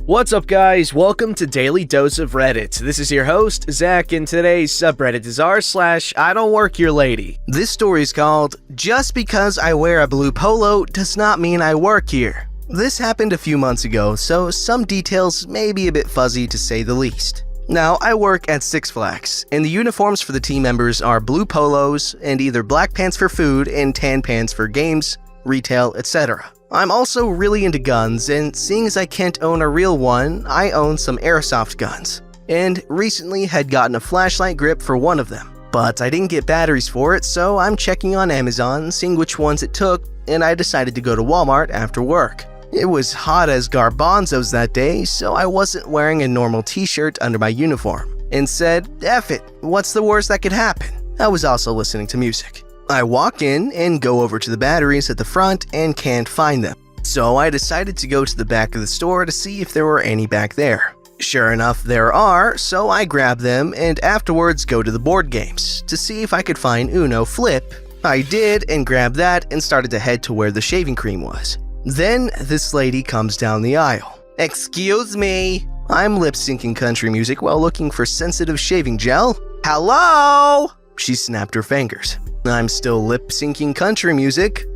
What's up, guys? Welcome to Daily Dose of Reddit. This is your host, Zach, and today's subreddit is r/IDontWorkHereLady. This story is called, "Just because I wear a blue polo does not mean I work here." This happened a few months ago, so some details may be a bit fuzzy to say the least. Now, I work at Six Flags, and the uniforms for the team members are blue polos and either black pants for food and tan pants for games, retail, etc. I'm also really into guns, and seeing as I can't own a real one, I own some airsoft guns, and recently had gotten a flashlight grip for one of them. But I didn't get batteries for it, so I'm checking on Amazon, seeing which ones it took, and I decided to go to Walmart after work. It was hot as garbanzos that day, so I wasn't wearing a normal t-shirt under my uniform, and said, F it, what's the worst that could happen? I was also listening to music. I walk in and go over to the batteries at the front and can't find them. So I decided to go to the back of the store to see if there were any back there. Sure enough, there are, so I grab them and afterwards go to the board games to see if I could find Uno Flip. I did and grabbed that and started to head to where the shaving cream was. Then this lady comes down the aisle. Excuse me. I'm lip-syncing country music while looking for sensitive shaving gel. Hello? She snapped her fingers. I'm still lip-syncing country music.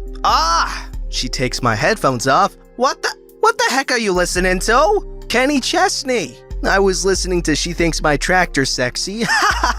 She takes my headphones off. What the heck are you listening to? Kenny Chesney. I was listening to She Thinks My Tractor's Sexy.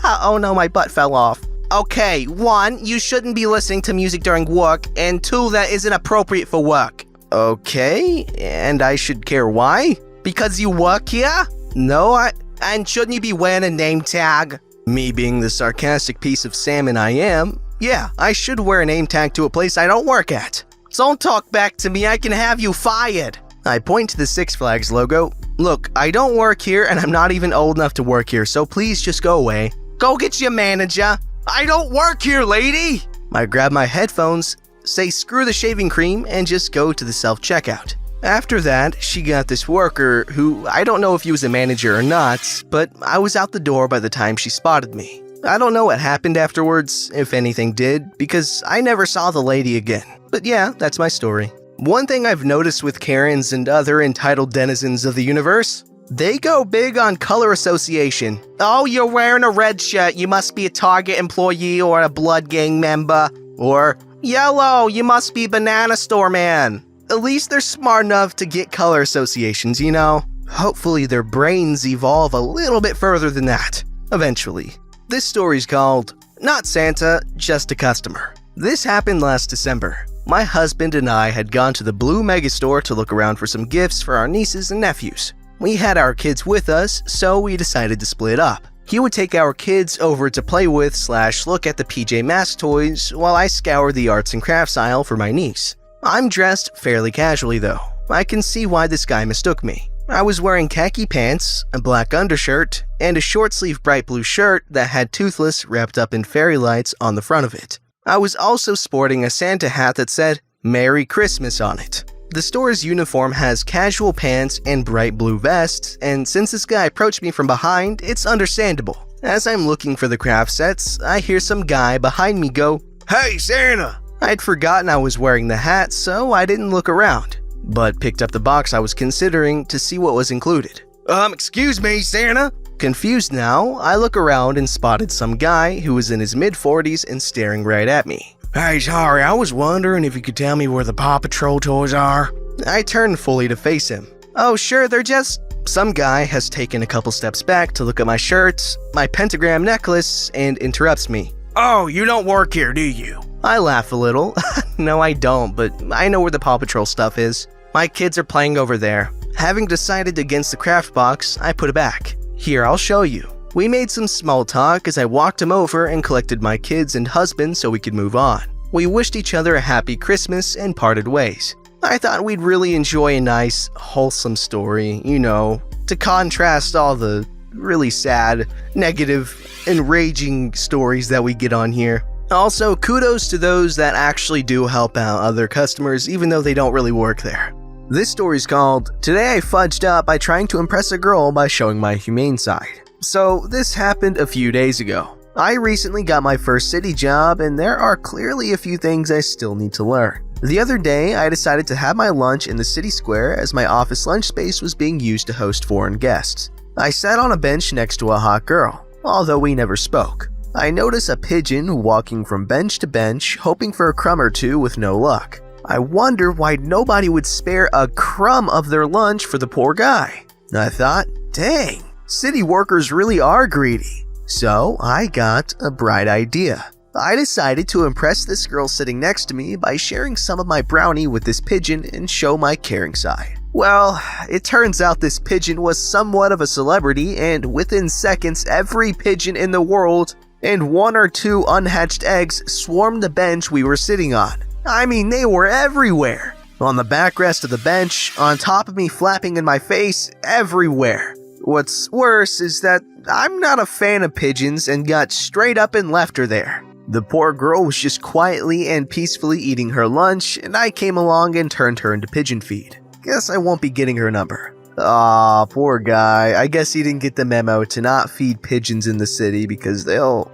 Oh no, my butt fell off. Okay, 1, you shouldn't be listening to music during work, and 2, that isn't appropriate for work. Okay, and I should care why? Because you work here? No, and shouldn't you be wearing a name tag? Me being the sarcastic piece of salmon I am, yeah, I should wear a name tag to a place I don't work at. Don't talk back to me, I can have you fired. I point to the Six Flags logo. Look, I don't work here and I'm not even old enough to work here, so please just go away. Go get your manager. I don't work here, lady. I grab my headphones, say screw the shaving cream, and just go to the self-checkout. After that, she got this worker who, I don't know if he was a manager or not, but I was out the door by the time she spotted me. I don't know what happened afterwards, if anything did, because I never saw the lady again. But yeah, that's my story. One thing I've noticed with Karens and other entitled denizens of the universe, they go big on color association. Oh, you're wearing a red shirt, you must be a Target employee or a Blood Gang member. Or, yellow, you must be Banana Store man. At least they're smart enough to get color associations, you know? Hopefully their brains evolve a little bit further than that, eventually. This story's called, Not Santa, Just a Customer. This happened last December. My husband and I had gone to the Blue Megastore to look around for some gifts for our nieces and nephews. We had our kids with us, so we decided to split up. He would take our kids over to play with / look at the PJ Masks toys while I scoured the arts and crafts aisle for my niece. I'm dressed fairly casually though. I can see why this guy mistook me. I was wearing khaki pants, a black undershirt, and a short-sleeve bright blue shirt that had Toothless wrapped up in fairy lights on the front of it. I was also sporting a Santa hat that said, Merry Christmas on it. The store's uniform has casual pants and bright blue vests, and since this guy approached me from behind, it's understandable. As I'm looking for the craft sets, I hear some guy behind me go, Hey, Santa! I'd forgotten I was wearing the hat, so I didn't look around, but picked up the box I was considering to see what was included. Excuse me, Santa? Confused now, I look around and spotted some guy who was in his mid-40s and staring right at me. Hey, sorry, I was wondering if you could tell me where the Paw Patrol toys are? I turn fully to face him. Oh, sure, they're just... Some guy has taken a couple steps back to look at my shirts, my pentagram necklace, and interrupts me. Oh, you don't work here, do you? I laugh a little. No, I don't, but I know where the Paw Patrol stuff is. My kids are playing over there. Having decided against the craft box, I put it back. Here, I'll show you. We made some small talk as I walked him over and collected my kids and husband so we could move on. We wished each other a happy Christmas and parted ways. I thought we'd really enjoy a nice, wholesome story, you know, to contrast all the really sad, negative, enraging stories that we get on here. Also, kudos to those that actually do help out other customers even though they don't really work there. This story's called, Today I Fudged Up by Trying to Impress a Girl by Showing My Humane Side. So, this happened a few days ago. I recently got my first city job and there are clearly a few things I still need to learn. The other day, I decided to have my lunch in the city square as my office lunch space was being used to host foreign guests. I sat on a bench next to a hot girl, although we never spoke. I notice a pigeon walking from bench to bench, hoping for a crumb or two with no luck. I wonder why nobody would spare a crumb of their lunch for the poor guy. I thought, dang, city workers really are greedy. So I got a bright idea. I decided to impress this girl sitting next to me by sharing some of my brownie with this pigeon and show my caring side. Well, it turns out this pigeon was somewhat of a celebrity, and within seconds every pigeon in the world and 1 or 2 unhatched eggs swarmed the bench we were sitting on. I mean, they were everywhere. On the backrest of the bench, on top of me, flapping in my face, everywhere. What's worse is that I'm not a fan of pigeons and got straight up and left her there. The poor girl was just quietly and peacefully eating her lunch, and I came along and turned her into pigeon feed. Guess I won't be getting her number. Aw, poor guy. I guess he didn't get the memo to not feed pigeons in the city because they'll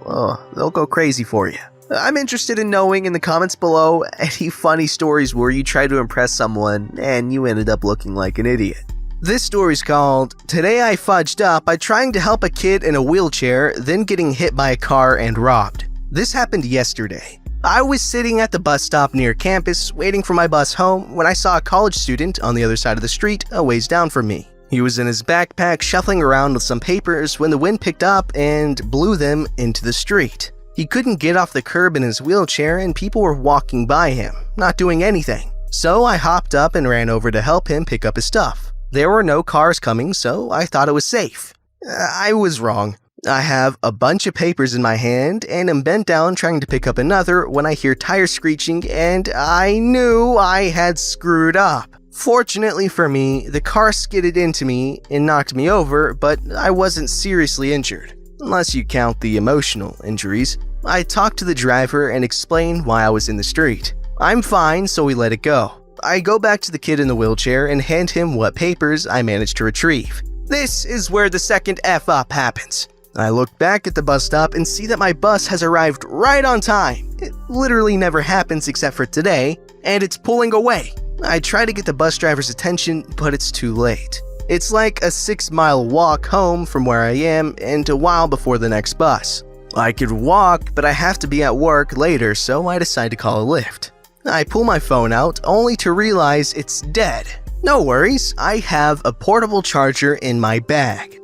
go crazy for you. I'm interested in knowing in the comments below any funny stories where you tried to impress someone and you ended up looking like an idiot. This story's called, Today I Fudged Up by Trying to Help a Kid in a Wheelchair, Then Getting Hit by a Car and Robbed. This happened yesterday. I was sitting at the bus stop near campus waiting for my bus home when I saw a college student on the other side of the street a ways down from me. He was in his backpack shuffling around with some papers when the wind picked up and blew them into the street. He couldn't get off the curb in his wheelchair and people were walking by him, not doing anything. So I hopped up and ran over to help him pick up his stuff. There were no cars coming, so I thought it was safe. I was wrong. I have a bunch of papers in my hand and am bent down trying to pick up another when I hear tires screeching and I knew I had screwed up. Fortunately for me, the car skidded into me and knocked me over, but I wasn't seriously injured, unless you count the emotional injuries. I talked to the driver and explained why I was in the street. I'm fine, so we let it go. I go back to the kid in the wheelchair and hand him what papers I managed to retrieve. This is where the second F up happens. I look back at the bus stop and see that my bus has arrived right on time. It literally never happens except for today, and it's pulling away. I try to get the bus driver's attention, but it's too late. It's like a 6-mile walk home from where I am and a while before the next bus. I could walk, but I have to be at work later, so I decide to call a Lyft. I pull my phone out, only to realize it's dead. No worries, I have a portable charger in my bag.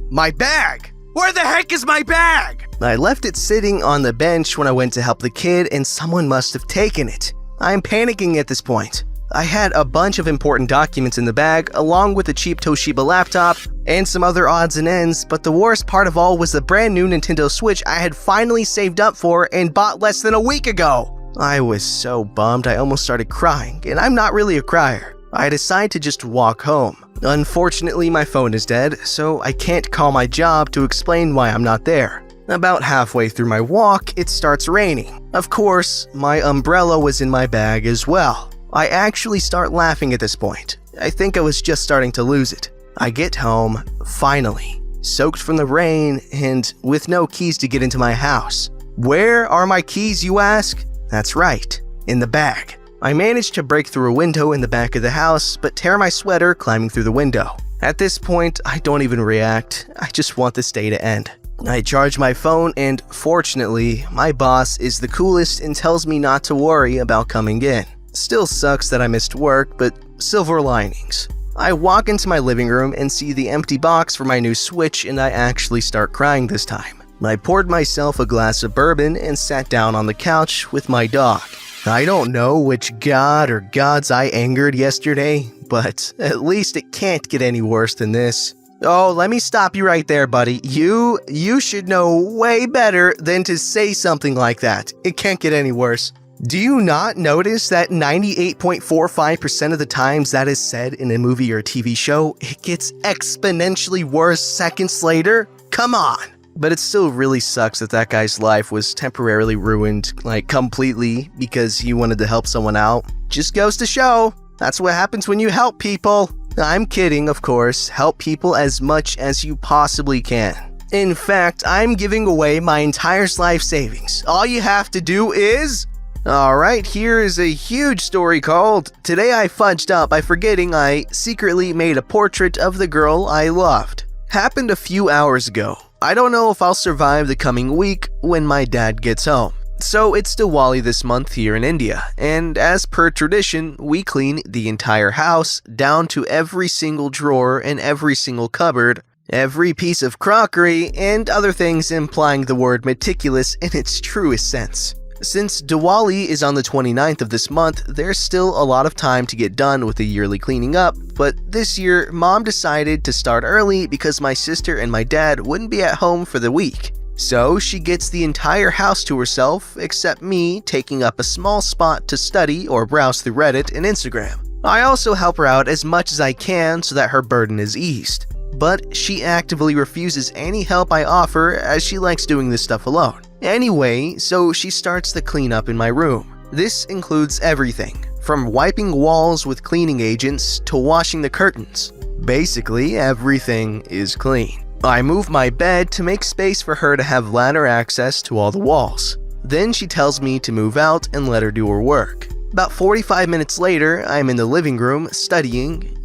My bag? Where the heck is my bag? I left it sitting on the bench when I went to help the kid and someone must have taken it. I'm panicking at this point. I had a bunch of important documents in the bag, along with a cheap Toshiba laptop and some other odds and ends, but the worst part of all was the brand new Nintendo Switch I had finally saved up for and bought less than a week ago. I was so bummed I almost started crying, and I'm not really a crier. I decide to just walk home. Unfortunately, my phone is dead, so I can't call my job to explain why I'm not there. About halfway through my walk, it starts raining. Of course, my umbrella was in my bag as well. I actually start laughing at this point. I think I was just starting to lose it. I get home, finally, soaked from the rain and with no keys to get into my house. Where are my keys, you ask? That's right, in the bag. I managed to break through a window in the back of the house, but tear my sweater climbing through the window. At this point, I don't even react. I just want this day to end. I charge my phone and, fortunately, my boss is the coolest and tells me not to worry about coming in. Still sucks that I missed work, but silver linings. I walk into my living room and see the empty box for my new Switch and I actually start crying this time. I poured myself a glass of bourbon and sat down on the couch with my dog. I don't know which god or gods I angered yesterday, but at least it can't get any worse than this. Oh, let me stop you right there, buddy. You should know way better than to say something like that. It can't get any worse. Do you not notice that 98.45% of the times that is said in a movie or a TV show, it gets exponentially worse seconds later? Come on! But it still really sucks that that guy's life was temporarily ruined, like completely, because he wanted to help someone out. Just goes to show, that's what happens when you help people. I'm kidding, of course. Help people as much as you possibly can. In fact, I'm giving away my entire life savings. All you have to do is... Alright, here is a huge story called Today I Fudged Up by Forgetting I Secretly Made a Portrait of the Girl I Loved. Happened a few hours ago. I don't know if I'll survive the coming week when my dad gets home. So it's Diwali this month here in India, and as per tradition, we clean the entire house down to every single drawer and every single cupboard, every piece of crockery, and other things implying the word meticulous in its truest sense. Since Diwali is on the 29th of this month, there's still a lot of time to get done with the yearly cleaning up, but this year, Mom decided to start early because my sister and my dad wouldn't be at home for the week. So she gets the entire house to herself, except me taking up a small spot to study or browse through Reddit and Instagram. I also help her out as much as I can so that her burden is eased. But she actively refuses any help I offer as she likes doing this stuff alone. Anyway, so she starts the cleanup in my room. This includes everything, from wiping walls with cleaning agents to washing the curtains. Basically, everything is clean. I move my bed to make space for her to have ladder access to all the walls. Then she tells me to move out and let her do her work. About 45 minutes later, I'm in the living room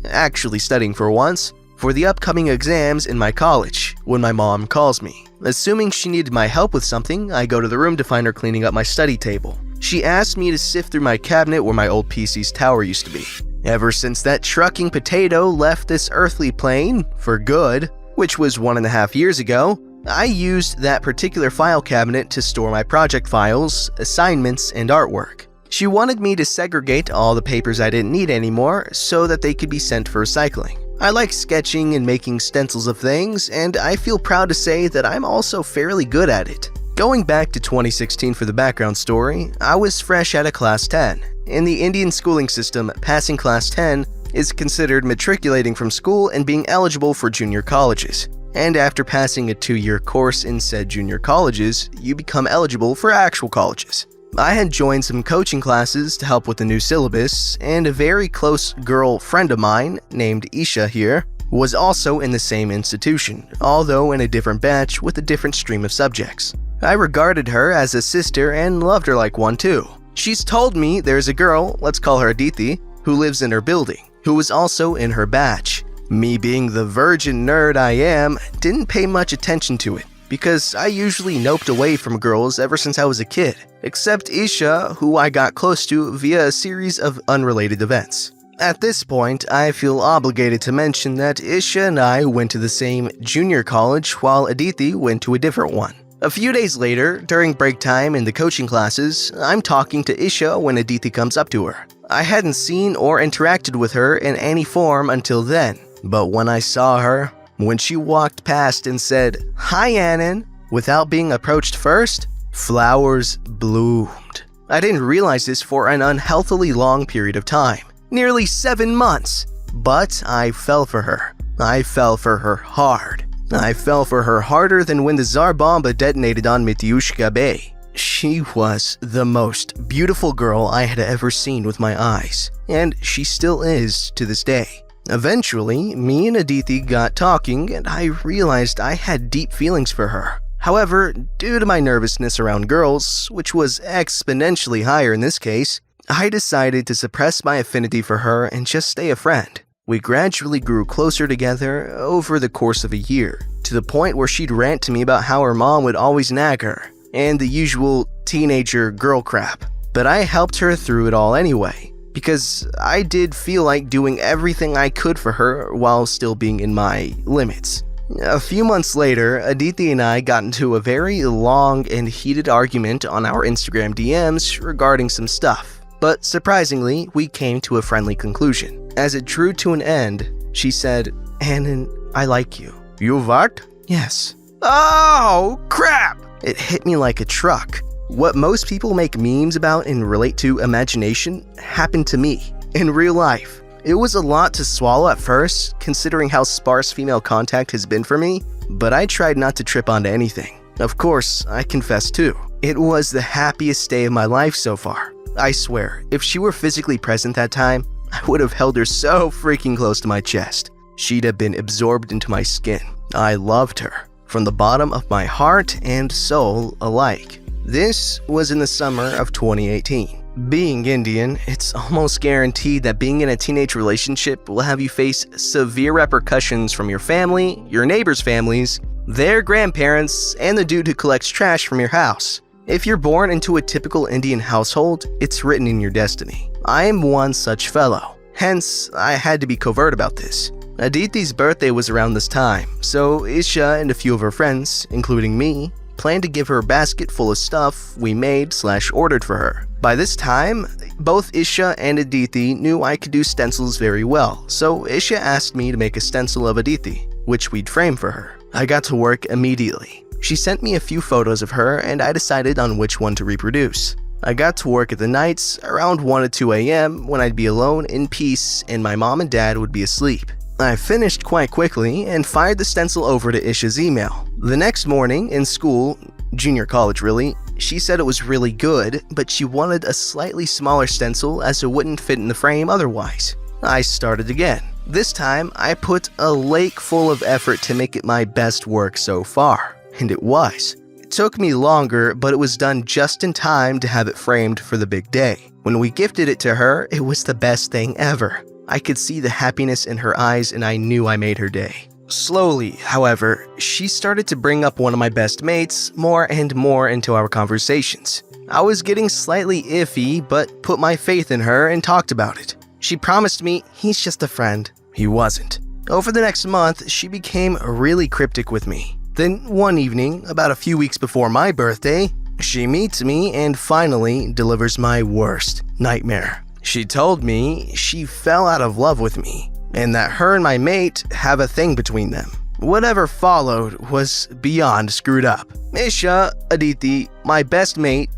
actually studying for once, for the upcoming exams in my college, when my mom calls me. Assuming she needed my help with something, I go to the room to find her cleaning up my study table. She asked me to sift through my cabinet where my old PC's tower used to be. Ever since that trucking potato left this earthly plane, for good, which was 1.5 years ago, I used that particular file cabinet to store my project files, assignments, and artwork. She wanted me to segregate all the papers I didn't need anymore so that they could be sent for recycling. I like sketching and making stencils of things, and I feel proud to say that I'm also fairly good at it. Going back to 2016 for the background story, I was fresh out of Class 10. In the Indian schooling system, passing Class 10 is considered matriculating from school and being eligible for junior colleges. And after passing a 2-year course in said junior colleges, you become eligible for actual colleges. I had joined some coaching classes to help with the new syllabus, and a very close girl friend of mine, named Isha here, was also in the same institution, although in a different batch with a different stream of subjects. I regarded her as a sister and loved her like one too. She's told me there's a girl, let's call her Aditi, who lives in her building, who was also in her batch. Me being the virgin nerd I am, didn't pay much attention to it, because I usually noped away from girls ever since I was a kid, except Isha, who I got close to via a series of unrelated events. At this point, I feel obligated to mention that Isha and I went to the same junior college while Aditi went to a different one. A few days later, during break time in the coaching classes, I'm talking to Isha when Aditi comes up to her. I hadn't seen or interacted with her in any form until then, but when I saw her, when she walked past and said, "Hi Anand," without being approached first, flowers bloomed. I didn't realize this for an unhealthily long period of time, nearly 7 months, but I fell for her. I fell for her hard. I fell for her harder than when the Tsar Bomba detonated on Mityushka Bay. She was the most beautiful girl I had ever seen with my eyes, and she still is to this day. Eventually, me and Aditi got talking, and I realized I had deep feelings for her. However, due to my nervousness around girls, which was exponentially higher in this case, I decided to suppress my affinity for her and just stay a friend. We gradually grew closer together over the course of a year, to the point where she'd rant to me about how her mom would always nag her, and the usual teenager girl crap. But I helped her through it all anyway, because I did feel like doing everything I could for her while still being in my limits. A few months later, Aditi and I got into a very long and heated argument on our Instagram DMs regarding some stuff. But surprisingly, we came to a friendly conclusion. As it drew to an end, she said, "Anand, I like you." "You what?" "Yes." Oh, crap! It hit me like a truck. What most people make memes about and relate to imagination happened to me, in real life. It was a lot to swallow at first, considering how sparse female contact has been for me, but I tried not to trip onto anything. Of course, I confess too. It was the happiest day of my life so far. I swear, if she were physically present that time, I would have held her so freaking close to my chest. She'd have been absorbed into my skin. I loved her, from the bottom of my heart and soul alike. This was in the summer of 2018. Being Indian, it's almost guaranteed that being in a teenage relationship will have you face severe repercussions from your family, your neighbors' families, their grandparents, and the dude who collects trash from your house. If you're born into a typical Indian household, it's written in your destiny. I am one such fellow. Hence, I had to be covert about this. Aditi's birthday was around this time, so Isha and a few of her friends, including me, planned to give her a basket full of stuff we made/ordered for her. By this time, both Isha and Aditi knew I could do stencils very well, so Isha asked me to make a stencil of Aditi, which we'd frame for her. I got to work immediately. She sent me a few photos of her and I decided on which one to reproduce. I got to work at the nights around 1 to 2 a.m. when I'd be alone in peace and my mom and dad would be asleep. I finished quite quickly and fired the stencil over to Isha's email. The next morning in school, junior college really, she said it was really good, but she wanted a slightly smaller stencil as it wouldn't fit in the frame otherwise. I started again. This time, I put a lake full of effort to make it my best work so far, and it was. It took me longer, but it was done just in time to have it framed for the big day. When we gifted it to her, it was the best thing ever. I could see the happiness in her eyes and I knew I made her day. Slowly, however, she started to bring up one of my best mates more and more into our conversations. I was getting slightly iffy, but put my faith in her and talked about it. She promised me he's just a friend. He wasn't. Over the next month, she became really cryptic with me. Then one evening, about a few weeks before my birthday, she meets me and finally delivers my worst nightmare. She told me she fell out of love with me, and that her and my mate have a thing between them. Whatever followed was beyond screwed up. Isha, Aditi, my best mate,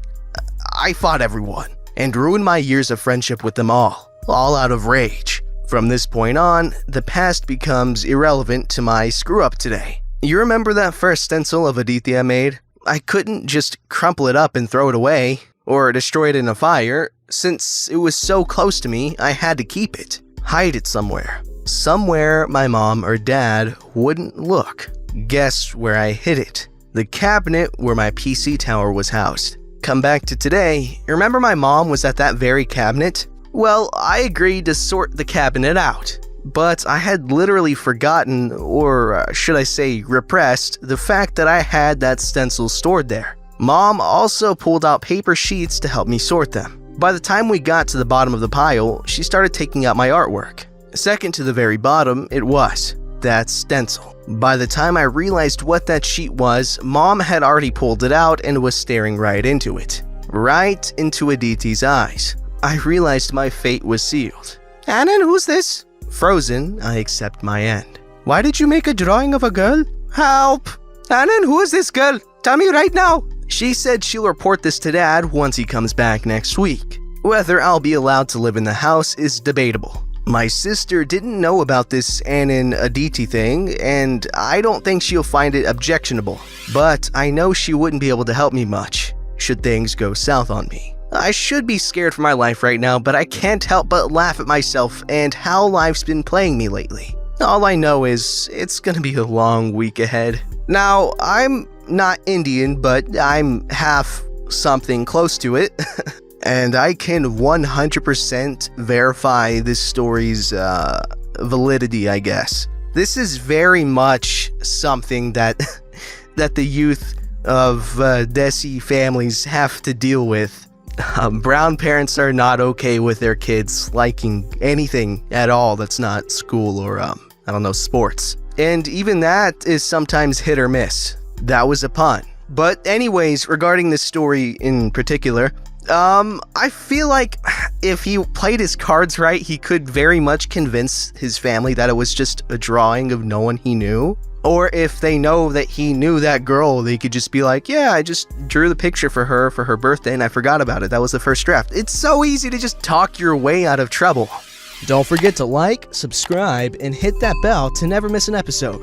I fought everyone, and ruined my years of friendship with them all out of rage. From this point on, the past becomes irrelevant to my screw-up today. You remember that first stencil of Aditi I made? I couldn't just crumple it up and throw it away, or destroy it in a fire. Since it was so close to me, I had to keep it. Hide it somewhere. Somewhere my mom or dad wouldn't look. Guess where I hid it? The cabinet where my PC tower was housed. Come back to today, remember my mom was at that very cabinet? Well, I agreed to sort the cabinet out. But I had literally forgotten, or should I say repressed, the fact that I had that stencil stored there. Mom also pulled out paper sheets to help me sort them. By the time we got to the bottom of the pile, she started taking out my artwork. Second to the very bottom, it was that stencil. By the time I realized what that sheet was, Mom had already pulled it out and was staring right into it. Right into Aditi's eyes. I realized my fate was sealed. Anand, who's this? Frozen, I accept my end. Why did you make a drawing of a girl? Help! Anand, who is this girl? Tell me right now! She said she'll report this to Dad once he comes back next week. Whether I'll be allowed to live in the house is debatable. My sister didn't know about this Anand Aditi thing, and I don't think she'll find it objectionable. But I know she wouldn't be able to help me much, should things go south on me. I should be scared for my life right now, but I can't help but laugh at myself and how life's been playing me lately. All I know is it's gonna be a long week ahead. Now, I'm not Indian, but I'm half something close to it. And I can 100% verify this story's validity, I guess. This is very much something that the youth of Desi families have to deal with. Brown parents are not okay with their kids liking anything at all that's not school or, sports. And even that is sometimes hit or miss. That was a pun. But anyways, regarding this story in particular, I feel like if he played his cards right, he could very much convince his family that it was just a drawing of no one he knew. Or if they know that he knew that girl, they could just be like, yeah, I just drew the picture for her birthday and I forgot about it. That was the first draft. It's so easy to just talk your way out of trouble. Don't forget to like, subscribe, and hit that bell to never miss an episode.